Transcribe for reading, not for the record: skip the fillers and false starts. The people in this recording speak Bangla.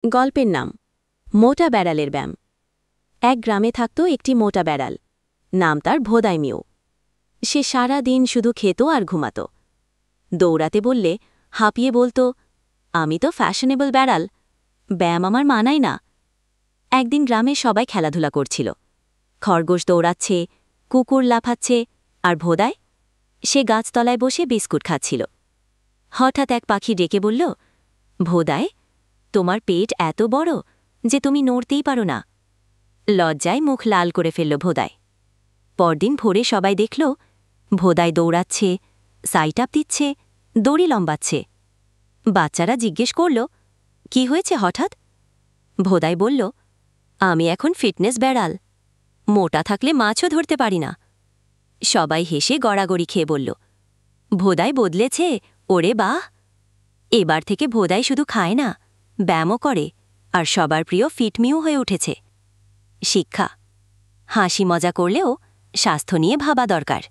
গল্পের নাম মোটা বেড়ালের ব্যায়াম। এক গ্রামে থাকত একটি মোটা বেড়াল। নাম তার ভোদাই মিউ। সে সারা দিন শুধু খেত আর ঘুমাত। দৌড়াতে বললে হাঁপিয়ে বলতো, আমি তো ফ্যাশনেবল বেড়াল, ব্যায়াম আমার মানায় না। একদিন গ্রামে সবাই খেলাধুলা করছিল। খরগোশ দৌড়াচ্ছে, কুকুর লাফাচ্ছে, আর ভোদাই সে গাছতলায় বসে বিস্কুট খাচ্ছিল। হঠাৎ এক পাখি ডেকে বলল, ভোদাই, তোমার পেট এত বড় যে তুমি নড়তেই পারো না। লজ্জায় মুখ লাল করে ফেলল ভোদাই। পরদিন ভোরে সবাই দেখল ভোদাই দৌড়াচ্ছে, সাইট আপ দিচ্ছে, দড়ি লম্বাচ্ছে। বাচ্চারা জিজ্ঞেস করল, কি হয়েছে হঠাৎ? ভোদাই বলল, আমি এখন ফিটনেস বেড়াল, মোটা থাকলে মাছও ধরতে পারি না। সবাই হেসে গড়াগড়ি খেয়ে বলল, ভোদাই বদলেছে, ওরে বাহ! এবার থেকে ভোদাই শুধু খায় না, ব্যায়ামও করে, আর সবার প্রিয় ফিটমিও হয়ে উঠেছে। শিক্ষা: হাসি মজা করলেও স্বাস্থ্য নিয়ে ভাবা দরকার।